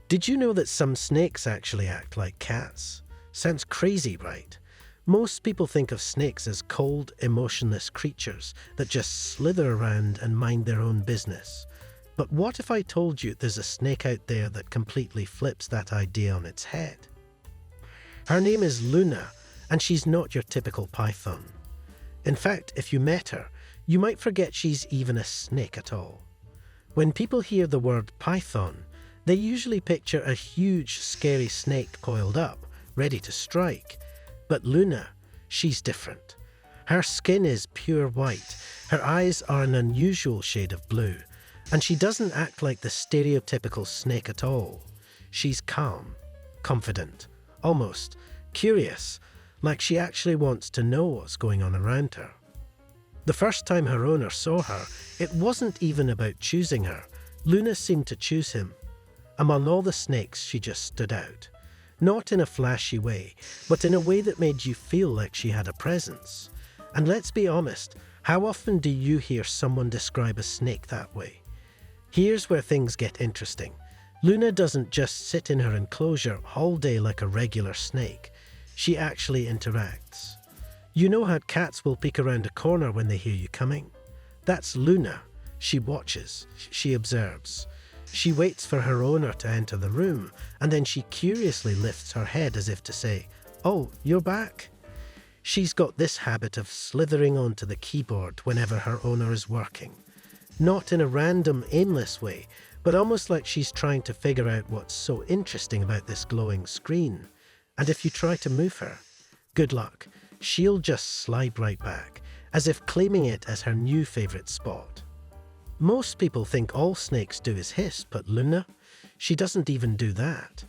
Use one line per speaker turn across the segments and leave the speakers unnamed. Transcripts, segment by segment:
Did you know that some snakes actually act like cats? Sounds crazy, right? Most people think of snakes as cold, emotionless creatures that just slither around and mind their own business. But what if I told you there's a snake out there that completely flips that idea on its head? Her name is Luna, and she's not your typical python. In fact, if you met her, you might forget she's even a snake at all. When people hear the word python, they usually picture a huge, scary snake coiled up, ready to strike. But Luna, she's different. Her skin is pure white, her eyes are an unusual shade of blue, and she doesn't act like the stereotypical snake at all. She's calm, confident, almost curious, like she actually wants to know what's going on around her. The first time her owner saw her, it wasn't even about choosing her. Luna seemed to choose him. Among all the snakes, she just stood out. Not in a flashy way, but in a way that made you feel like she had a presence. And let's be honest, how often do you hear someone describe a snake that way? Here's where things get interesting. Luna doesn't just sit in her enclosure all day like a regular snake. She actually interacts. You know how cats will peek around a corner when they hear you coming? That's Luna. She watches, she observes. She waits for her owner to enter the room, and then she curiously lifts her head as if to say, "Oh, you're back?" She's got this habit of slithering onto the keyboard whenever her owner is working. Not in a random, aimless way, but almost like she's trying to figure out what's so interesting about this glowing screen. And if you try to move her, good luck. She'll just slide right back, as if claiming it as her new favorite spot. Most people think all snakes do is hiss, but Luna, she doesn't even do that.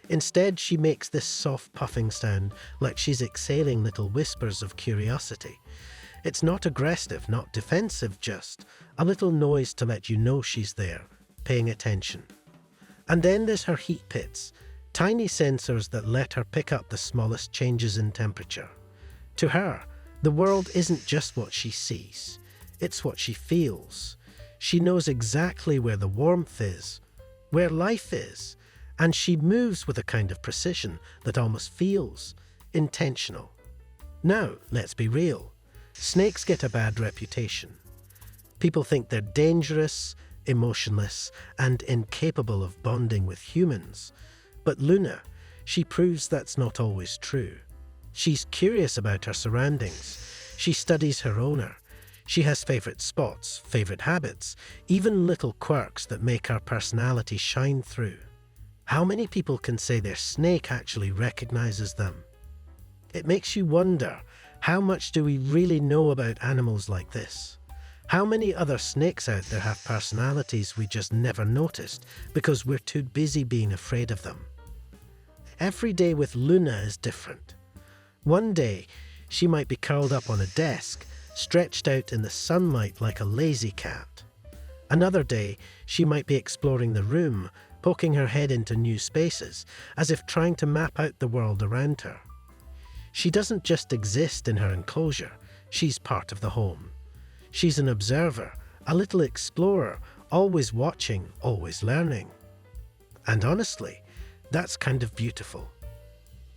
Instead, she makes this soft puffing sound like she's exhaling little whispers of curiosity. It's not aggressive, not defensive, just a little noise to let you know she's there, paying attention. And then there's her heat pits, tiny sensors that let her pick up the smallest changes in temperature. To her, the world isn't just what she sees, it's what she feels. She knows exactly where the warmth is, where life is, and she moves with a kind of precision that almost feels intentional. Now, let's be real. Snakes get a bad reputation. People think they're dangerous, emotionless, and incapable of bonding with humans. But Luna, she proves that's not always true. She's curious about her surroundings. She studies her owner. She has favorite spots, favorite habits, even little quirks that make her personality shine through. How many people can say their snake actually recognizes them? It makes you wonder, how much do we really know about animals like this? How many other snakes out there have personalities we just never noticed because we're too busy being afraid of them? Every day with Luna is different. One day, she might be curled up on a desk, stretched out in the sunlight like a lazy cat. Another day, she might be exploring the room, poking her head into new spaces, as if trying to map out the world around her. She doesn't just exist in her enclosure, she's part of the home. She's an observer, a little explorer, always watching, always learning. And honestly, that's kind of beautiful.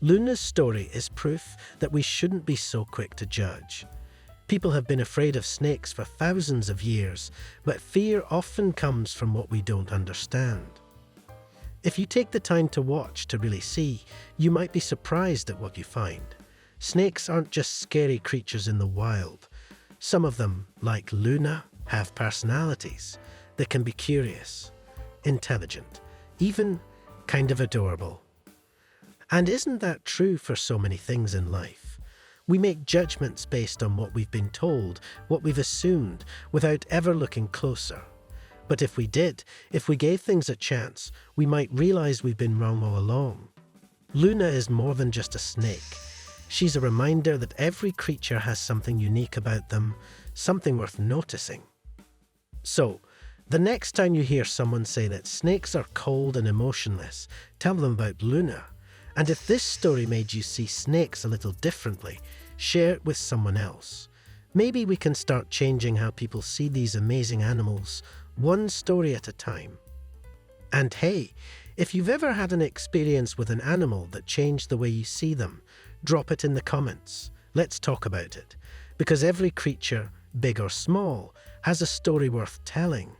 Luna's story is proof that we shouldn't be so quick to judge. People have been afraid of snakes for thousands of years, but fear often comes from what we don't understand. If you take the time to watch to really see, you might be surprised at what you find. Snakes aren't just scary creatures in the wild. Some of them, like Luna, have personalities. They can be curious, intelligent, even kind of adorable. And isn't that true for so many things in life? We make judgments based on what we've been told, what we've assumed, without ever looking closer. But if we did, if we gave things a chance, we might realize we've been wrong all along. Luna is more than just a snake. She's a reminder that every creature has something unique about them, something worth noticing. So, the next time you hear someone say that snakes are cold and emotionless, tell them about Luna. And if this story made you see snakes a little differently, share it with someone else. Maybe we can start changing how people see these amazing animals, one story at a time. And hey, If you've ever had an experience with an animal that changed the way you see them, drop it in the comments. Let's talk about it. Because every creature, big or small, has a story worth telling.